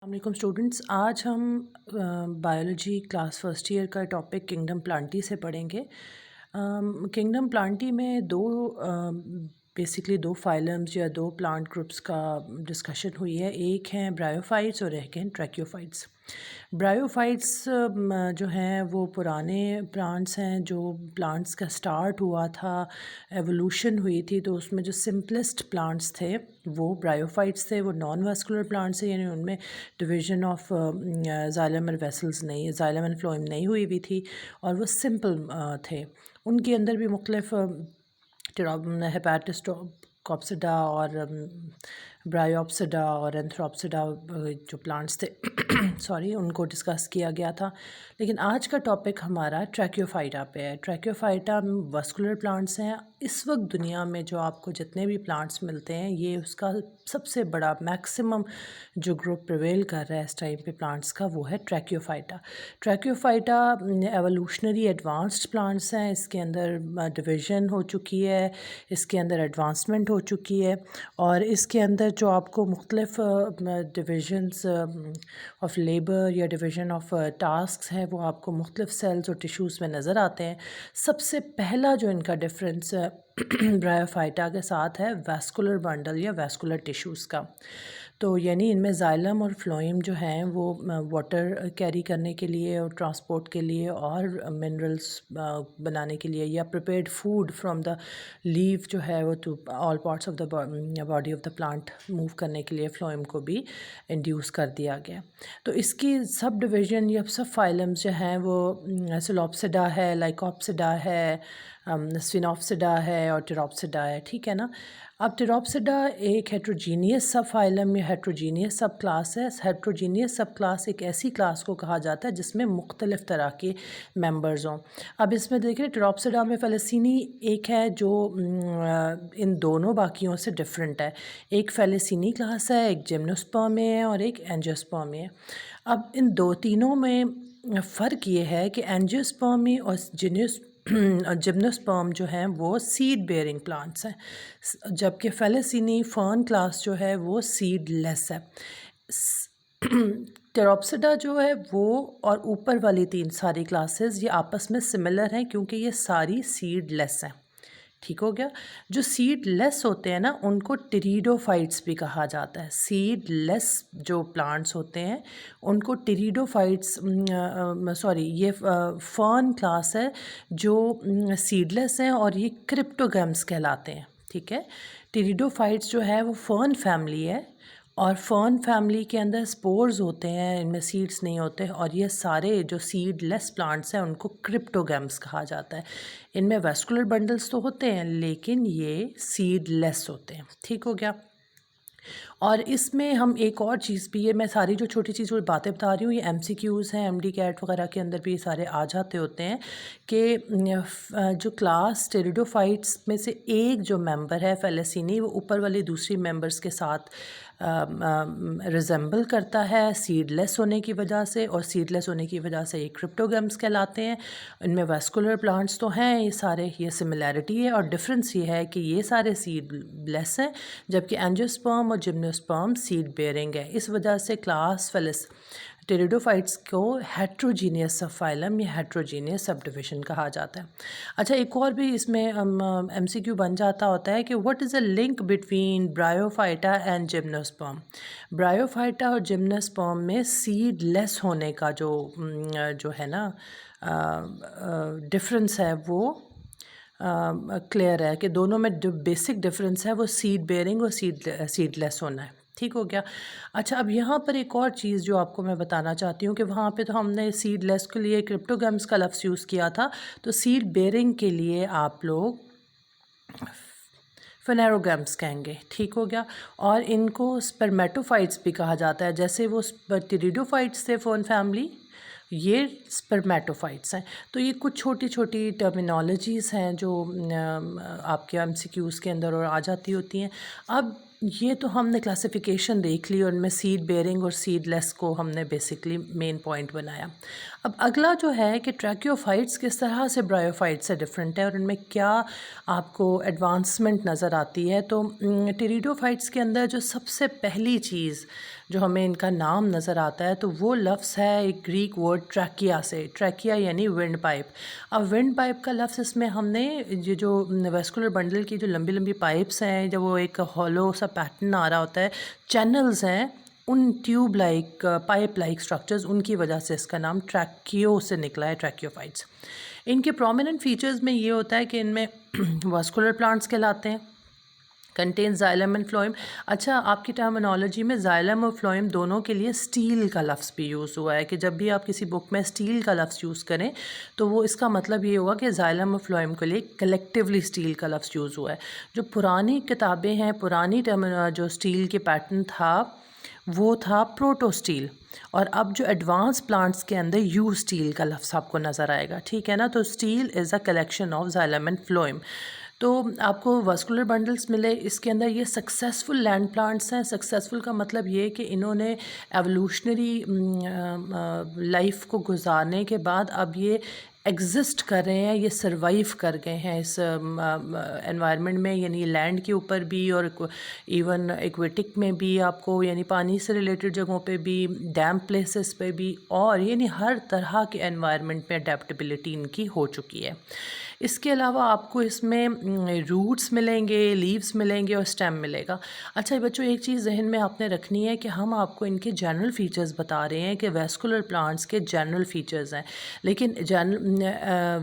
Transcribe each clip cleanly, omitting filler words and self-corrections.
वालेकुम स्टूडेंट्स, आज हम बायोलॉजी क्लास फर्स्ट ईयर का टॉपिक किंगडम प्लांटी से पढ़ेंगे। किंगडम प्लांटी में बेसिकली दो फाइलम्स या दो प्लांट ग्रुप्स का डिस्कशन हुई है। एक हैं ब्रायोफाइट्स और एक हैं ट्रैक्योफाइट्स। ब्रायोफाइट्स जो हैं वो पुराने प्लांट्स हैं, जो प्लांट्स का स्टार्ट हुआ था, एवोल्यूशन हुई थी, तो उसमें जो सिंपलेस्ट प्लांट्स थे वो ब्रायोफाइट्स थे। वो नॉन वास्कुलर प्लांट्स हैं, यानी उनमें division of xylem and vessels नहीं, जाइलम एंड फ्लोएम नहीं हुई भी थी, और वो सिंपल थे। उनके अंदर भी मुख्तलिफ हेपाटिस्टोकॉप्सिडा और ब्रायोप्सिडा और एंथ्रोप्सिडा जो प्लांट्स थे सॉरी, उनको डिस्कस किया गया था। लेकिन आज का टॉपिक हमारा ट्रैक्योफाइटा पे है। ट्रैक्योफाइटा वास्कुलर प्लांट्स हैं। इस वक्त दुनिया में जो आपको जितने भी प्लांट्स मिलते हैं, ये उसका सबसे बड़ा मैक्सिमम जो ग्रुप प्रिवेल कर रहा है इस टाइम पे प्लांट्स का, वो है ट्रैक्योफाइटा। ट्रैक्योफाइटा एवोल्यूशनरी एडवांस्ड प्लांट्स हैं। इसके अंदर डिवीज़न हो चुकी है, इसके अंदर एडवांसमेंट हो चुकी है, और इसके अंदर जो आपको मुख्तलिफ डिविजन्स ऑफ लेबर या डिवीज़न ऑफ टास्क है, वो आपको मुख्तलिफ सेल्स और टिश्यूज़ में नज़र आते हैं। सबसे पहला जो इनका डिफरेंस ब्रायोफाइटा के साथ है वैस्कुलर बंडल या वैस्कुलर टिश्यूज़ का। तो यानी इनमें जाइलम और फ्लोएम जो हैं वो वाटर कैरी करने के लिए और ट्रांसपोर्ट के लिए और मिनरल्स बनाने के लिए, या prepared food from the leave जो है वो to all parts of the body of the plant move करने के लिए फ्लोएम को भी इंड्यूस कर दिया गया। तो इसकी सब डिवीज़न या सब फाइलम्स जो हैं वो सिलोप्सिडा है, लाइकोप्सिडा है, स्फिनोप्सिडा है और टेरोप्सिडा है। ठीक है ना। अब टेरोप्सिडा एक हेट्रोजीनियस सब फाइलम या हेट्रोजीनियस सब क्लास है। हेट्रोजीनियस सब क्लास एक ऐसी क्लास को कहा जाता है जिसमें मुख्तलिफ तरह के मेंबर्स हों। अब इसमें देखिए, टेरोप्सिडा में फेलिसिनी एक है जो इन दोनों बाकियों से डिफरेंट है। एक फेलिसिनी क्लास है, एक जिम्नोस्पर्म है और एक एंजियोस्पर्म है। अब इन तीनों में फ़र्क ये है कि एंजियोस्पर्मी और जिम्नोस्पर्म जो हैं वो सीड बेयरिंग प्लांट्स हैं, जबकि फेलिसिनी फर्न क्लास जो है वो सीड लेस है। टेरोप्सिडा जो है वो और ऊपर वाली तीन सारी क्लासेस ये आपस में सिमिलर हैं, क्योंकि ये सारी सीड लेस हैं। ठीक हो गया। जो सीड लेस होते हैं ना, उनको टेरिडोफाइट्स भी कहा जाता है। सीड लेस जो प्लांट्स होते हैं उनको टेरिडोफाइट्स, सॉरी, ये फर्न क्लास है जो सीडलेस हैं, और ये क्रिप्टोगम्स कहलाते हैं। ठीक है। टेरिडोफाइट्स जो है वो फर्न फैमिली है, और फर्न फैमिली के अंदर स्पोर्स होते हैं, इनमें सीड्स नहीं होते, और ये सारे जो सीडलेस प्लांट्स हैं उनको क्रिप्टोगम्स कहा जाता है। इनमें वैस्कुलर बंडल्स तो होते हैं लेकिन ये सीडलेस होते हैं। ठीक हो गया। और इसमें हम एक और चीज़ भी है, मैं सारी जो छोटी छोटी बातें बता रही हूँ ये MCQs हैं, MD कैट वगैरह के अंदर भी ये सारे आ जाते होते हैं, कि जो क्लास टेरिडोफाइट्स में से एक जो मेंबर है फेलिसिनी, वो ऊपर वाली दूसरी मेंबर्स के साथ रिजेंबल करता है सीडलेस होने की वजह से, और सीडलेस होने की वजह से ये क्रिप्टोगम्स कहलाते हैं। इनमें वैस्कुलर प्लांट्स तो हैं ये सारे, ये सिमिलैरिटी है, और डिफरेंस ये है कि ये सारे सीडलेस हैं जबकि एंजियोस्पर्म और जिम्नोस्पर्म सीड बेयरिंग है। इस वजह से क्लास टेरिडोफाइट्स को हेट्रोजीनियस सब फाइलम या हेट्रोजीनियस सब डिविजन कहा जाता है। अच्छा, एक और भी इसमें MCQ बन जाता होता है कि what is a link between bryophyta and gymnosperm. Bryophyta और जिम्नोस्पर्म में सीडलेस होने का जो है ना डिफरेंस है, वो क्लियर है कि दोनों में जो बेसिक डिफरेंस है वो सीड बेयरिंग और सीडलेस होना है। ठीक हो गया। अच्छा, अब यहाँ पर एक और चीज़ जो आपको मैं बताना चाहती हूँ कि वहाँ पे तो हमने सीडलेस के लिए क्रिप्टोगम्स का लफ्ज़ यूज़ किया था, तो सीड बेयरिंग के लिए आप लोग फेनेरोगम्स कहेंगे। ठीक हो गया। और इनको स्पर्मेटोफाइट्स भी कहा जाता है। जैसे वो टेरिडोफाइट्स थे फर्न फैमिली, ये स्पर्मेटोफाइट्स हैं। तो ये कुछ छोटी छोटी टर्मिनोलॉजीज़ हैं जो आपके MCQs के अंदर और आ जाती होती हैं। अब ये तो हमने क्लासिफिकेशन देख ली और इनमें सीड बेयरिंग और सीडलेस को हमने बेसिकली मेन पॉइंट बनाया। अब अगला जो है कि ट्रैक्योफाइट्स किस तरह से ब्रायोफाइट्स से डिफरेंट है और इनमें क्या आपको एडवांसमेंट नज़र आती है। तो टेरिडोफाइट्स के अंदर जो सबसे पहली चीज़ जो हमें इनका नाम नज़र आता है, तो वो लफ्ज़ है एक ग्रीक वर्ड ट्रैकिया से। ट्रैकिया यानी विंड पाइप। अब विंड पाइप का लफ्ज़ इसमें हमने ये जो वेस्कुलर बंडल की जो लंबी लंबी पाइप्स हैं, जब वो एक हॉलो सा पैटर्न आ रहा होता है, चैनल्स हैं, उन tube like pipe like structures, उनकी वजह से इसका नाम ट्रैकियो से निकला है, ट्रैकियोफाइट्स। इनके प्रोमिनेंट फीचर्स में ये होता है कि इनमें वास्कुलर प्लांट्स कहलाते हैं, कंटेन जाइलम एंड फ्लोएम। अच्छा, आपकी टर्मिनोलॉजी में जाइलम और फ्लोएम दोनों के लिए स्टील का लफ्ज़ भी यूज़ हुआ है, कि जब भी आप किसी बुक में स्टील का लफ्ज़ यूज़ करें तो वो इसका मतलब ये होगा कि जाइलम और फ्लोएम के लिए कलेक्टिवली स्टील का लफ्ज़ यूज़ हुआ है। जो पुरानी किताबें हैं, पुरानी जो स्टील के पैटर्न था वो था प्रोटो स्टील, और अब जो एडवांस प्लांट्स के अंदर यू स्टील का लफ्ज़ आपको नज़र आएगा, ठीक है ना। तो steel is a collection of xylem and phloem. तो आपको वास्कुलर बंडल्स मिले, इसके अंदर ये सक्सेसफुल लैंड प्लांट्स हैं। सक्सेसफुल का मतलब ये कि इन्होंने एवोल्यूशनरी लाइफ को गुजारने के बाद अब ये एग्जिस्ट कर रहे हैं, ये सर्वाइव कर गए हैं इस एनवायरनमेंट में, यानी लैंड के ऊपर भी और इवन एक्वेटिक में भी आपको, यानी पानी से रिलेटेड जगहों पे भी, डैम्प प्लेसेस पे भी, और यानी हर तरह के एनवायरनमेंट में अडेप्टेबिलिटी इनकी हो चुकी है। इसके अलावा आपको इसमें रूट्स मिलेंगे, लीव्स मिलेंगे और स्टेम मिलेगा। अच्छा बच्चों, एक चीज़ जहन में आपने रखनी है कि हम आपको इनके जनरल फीचर्स बता रहे हैं कि वेस्कुलर प्लांट्स के जनरल फीचर्स हैं, लेकिन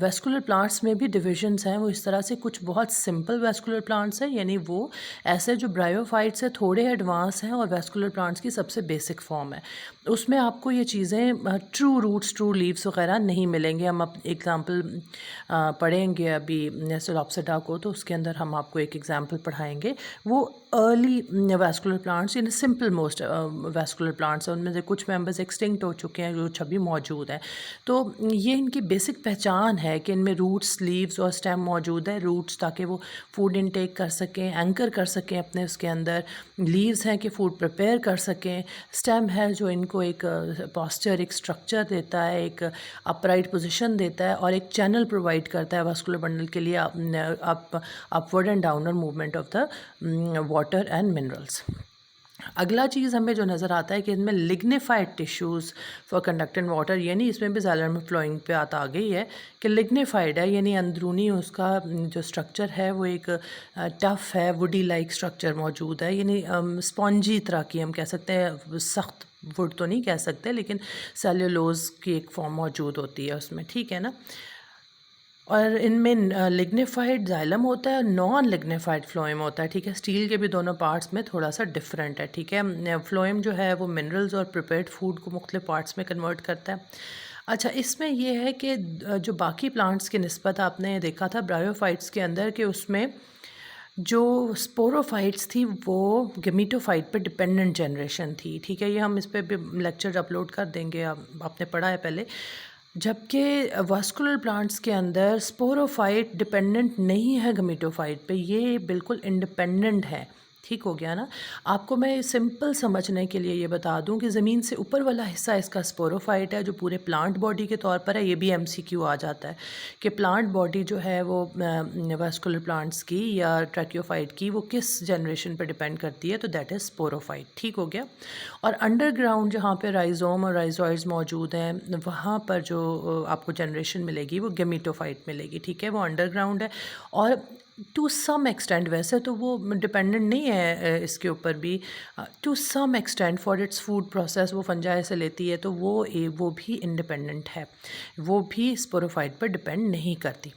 वेस्कुलर प्लांट्स में भी डिविजन्स हैं। वो इस तरह से, कुछ बहुत सिंपल वेस्कुलर प्लांट्स हैं, यानी वो ऐसे जो ब्रायोफाइट्स से थोड़े एडवांस हैं, और वेस्कुलर प्लांट्स की सबसे बेसिक फॉर्म है, उसमें आपको ये चीज़ें ट्रू रूट्स, ट्रू लीव्स वगैरह नहीं मिलेंगे। हम एग्ज़ाम्पल पढ़ेंगे अभी सिलॉप्सिडा को, तो उसके अंदर हम आपको एक एग्ज़ाम्पल पढ़ाएंगे। वो अर्ली वेस्कुलर प्लांट्स, यानी सिंपल मोस्ट वेस्कुलर प्लांट्स हैं, उनमें से कुछ मेंबर्स एक्सटिंक्ट हो चुके हैं, जो अभी मौजूद हैं। तो ये इनकी बेसिक पहचान है कि इनमें रूट्स, लीव्स और स्टेम मौजूद है। रूट्स ताकि वो फूड इनटेक कर सकें, एंकर कर सकें अपने उसके अंदर। लीव्स हैं कि फूड प्रिपेयर कर सकें। स्टेम है जो इनको एक पॉस्चर, एक स्ट्रक्चर देता है, एक अपराइट पोजीशन देता है, और एक चैनल प्रोवाइड करता है वास्कुलर बंडल के लिए upward and downward movement of the water and minerals. अगला चीज़ हमें जो नज़र आता है कि इनमें lignified tissues for conducting water, यानी इसमें भी जाइलम फ्लोइंग पे आ गई है कि लिग्निफाइड है, यानी अंदरूनी उसका जो स्ट्रक्चर है वो एक टफ़ है, वुडी लाइक स्ट्रक्चर मौजूद है, यानी स्पॉन्जी तरह की हम कह सकते हैं, सख्त वुड तो नहीं कह सकते, लेकिन सेल्यूलोज की एक फॉर्म मौजूद होती है उसमें, ठीक है ना। और इनमें लिग्निफाइड जाइलम होता है, नॉन लिग्निफाइड फ्लोएम होता है, ठीक है। स्टील के भी दोनों पार्ट्स में थोड़ा सा डिफरेंट है, ठीक है। फ्लोएम जो है वो मिनरल्स और प्रिपेयर्ड फूड को मुख्तलिफ पार्ट्स में कन्वर्ट करता है। अच्छा, इसमें यह है कि जो बाकी प्लांट्स की निस्बत आपने देखा था ब्रायोफाइट्स के अंदर, कि उसमें जो स्पोरोफाइट्स थी वो गेमीटोफाइट पर डिपेंडेंट जनरेशन थी, ठीक है। ये हम इस पर भी लेक्चर अपलोड कर देंगे, आपने पढ़ा है पहले। जबकि वास्कुलर प्लांट्स के अंदर स्पोरोफाइट डिपेंडेंट नहीं है गमीटोफाइट पे, ये बिल्कुल इंडिपेंडेंट है, ठीक हो गया ना। आपको मैं सिंपल समझने के लिए ये बता दूं कि ज़मीन से ऊपर वाला हिस्सा इसका स्पोरोफाइट है, जो पूरे प्लांट बॉडी के तौर पर है। ये भी एमसीक्यू आ जाता है कि प्लांट बॉडी जो है वो वास्कुलर प्लांट्स की या ट्रैकियोफाइट की, वो किस जनरेशन पर डिपेंड करती है, तो दैट इज़ स्पोरोफाइट, ठीक हो गया। और अंडरग्राउंड जहाँ पे राइजोम और राइजोइड्स मौजूद हैं, वहाँ पर जो आपको जनरेशन मिलेगी वो गेमीटोफाइट मिलेगी, ठीक है। वो अंडरग्राउंड है, और टू सम एक्सटेंट, वैसे तो वो डिपेंडेंट नहीं है इसके ऊपर भी, to some extent for its food process वो फंजाई से लेती है, तो वो भी इंडिपेंडेंट है, वो भी स्पोरोफाइट पर डिपेंड नहीं करती।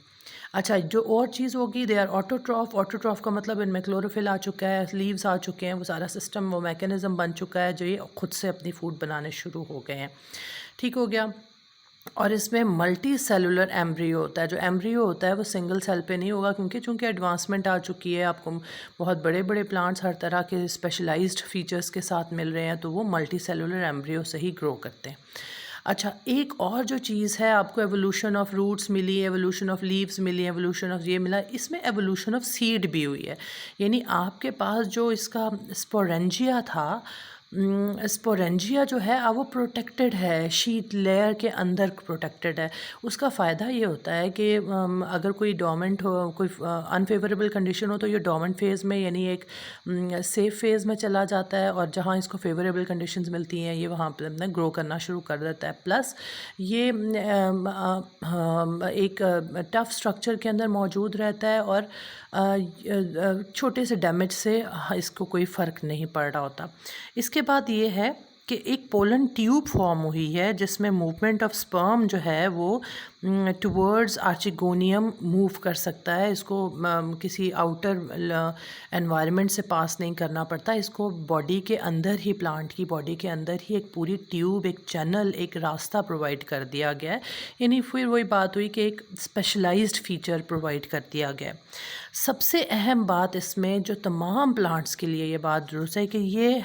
अच्छा, जो और चीज़ होगी, दे आर ऑटोट्रॉफ। ऑटोट्रॉफ का मतलब इनमें क्लोरोफिल आ चुका है, लीव्स आ चुके हैं, वो सारा सिस्टम, वो मैकेनिज़्म बन चुका है, जो ये खुद से अपनी फूड बनाने शुरू हो गए हैं, ठीक हो गया। और इसमें मल्टी सेलुलर एम्ब्रियो होता है। जो एम्ब्रियो होता है वो सिंगल सेल पे नहीं होगा, क्योंकि चूँकि एडवांसमेंट आ चुकी है, आपको बहुत बड़े बड़े प्लांट्स हर तरह के स्पेशलाइज्ड फीचर्स के साथ मिल रहे हैं, तो वो मल्टी सेलुलर एम्ब्रियो से ही ग्रो करते हैं। अच्छा, एक और जो चीज़ है, आपको एवोल्यूशन ऑफ रूट्स मिली, एवोल्यूशन ऑफ लीव्स मिली, एवोल्यूशन ऑफ ये मिला, इसमें एवोल्यूशन ऑफ सीड भी हुई है। यानी आपके पास जो इसका स्पोरेंजिया था, स्पोरेंजिया जो है वो प्रोटेक्टेड है, शीट लेयर के अंदर प्रोटेक्टेड है। उसका फ़ायदा ये होता है कि अगर कोई डोर्मेंट हो, कोई अनफेवरेबल कंडीशन हो, तो ये डोर्मेंट फेज़ में यानी एक सेफ़ फेज़ में चला जाता है, और जहाँ इसको फेवरेबल कंडीशंस मिलती हैं ये वहाँ पे अपना ग्रो करना शुरू कर देता है। प्लस ये एक टफ़ स्ट्रक्चर के अंदर मौजूद रहता है, और छोटे से डैमेज से इसको कोई फ़र्क नहीं पड़ रहा होता। इसके बाद ये है कि एक पोलन ट्यूब फॉर्म हुई है, जिसमें मूवमेंट ऑफ स्पर्म जो है वो टुवर्ड्स आर्चिगोनियम मूव कर सकता है। इसको किसी आउटर एनवायरनमेंट से पास नहीं करना पड़ता। इसको बॉडी के अंदर ही, प्लांट की बॉडी के अंदर ही एक पूरी ट्यूब, एक चैनल, एक रास्ता प्रोवाइड कर दिया गया है। यानी फिर वही बात हुई कि एक स्पेशलाइज्ड फीचर प्रोवाइड कर दिया गया है। सबसे अहम बात इसमें जो तमाम प्लांट्स के लिए ये बात दुरुस्त है कि ये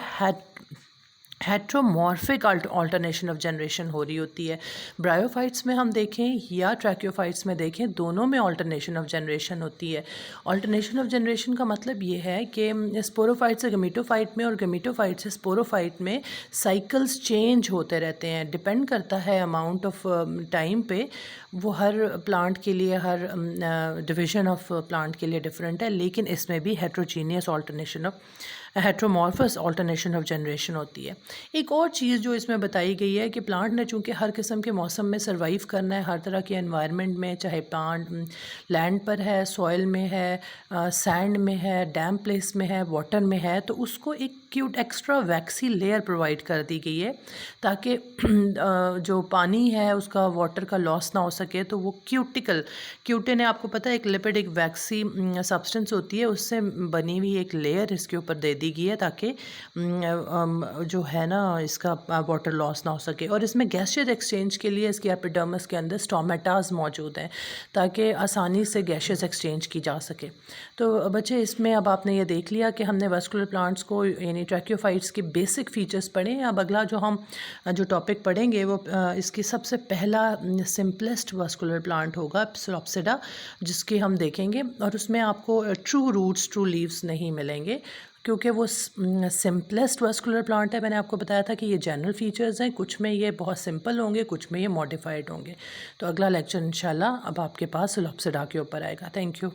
हेट्रोमॉर्फिक अल्टरनेशन ऑफ जनरेशन हो रही होती है। ब्रायोफाइट्स में हम देखें या ट्रैक्योफाइट्स में देखें, दोनों में अल्टरनेशन ऑफ जनरेशन होती है। अल्टरनेशन ऑफ जनरेशन का मतलब ये है कि स्पोरोफाइट से गमीटोफाइट में और गमीटोफाइट से स्पोरोफाइट में साइकिल्स चेंज होते रहते हैं। डिपेंड करता है अमाउंट ऑफ टाइम पे, वो हर प्लांट के लिए, हर डिवीज़न ऑफ प्लांट के लिए डिफरेंट है। लेकिन इसमें भी heterogeneous alternation of, heteromorphous alternation of generation होती है। एक और चीज़ जो इसमें बताई गई है कि प्लांट ने चूँकि हर किस्म के मौसम में सर्वाइव करना है, हर तरह के एनवायरनमेंट में, चाहे प्लांट लैंड पर है, सॉइल में है, सैंड में है, डैम प्लेस में है, वाटर में है, तो उसको एक cute extra waxy layer provide कर दी गई है, ताकि जो पानी है उसका, वाटर का लॉस ना हो सके। तो वो क्यूटिन है, आपको पता है, एक लिपिड, एक वैक्सी सब्सटेंस होती है, उससे बनी हुई एक लेयर इसके ऊपर दे दी गई है, ताकि जो है ना इसका वाटर लॉस ना हो सके। और इसमें गैसियस एक्सचेंज के लिए इसकी एपिडर्मिस के अंदर स्टोमेटाज मौजूद हैं, ताकि आसानी से गैसियस एक्सचेंज की जा सके। तो बच्चे, इसमें अब आपने ये देख लिया कि हमने वास्कुलर प्लांट्स को, यानी ट्रैक्योफाइट्स के बेसिक फीचर्स पढ़े। अब अगला जो टॉपिक पढ़ेंगे वो इसकी सबसे पहला सिंपलेस्ट वास्कुलर प्लांट होगा प्सिलोप्सिडा, जिसकी हम देखेंगे। और उसमें आपको ट्रू रूट्स, ट्रू लीव्स नहीं मिलेंगे, क्योंकि वो सिंपलेस्ट वास्कुलर प्लांट है। मैंने आपको बताया था कि ये जनरल फीचर्स हैं, कुछ में ये बहुत सिंपल होंगे, कुछ में ये मॉडिफाइड होंगे। तो अगला लेक्चर इंशाल्लाह अब आपके पास प्सिलोप्सिडा के ऊपर आएगा। Thank you.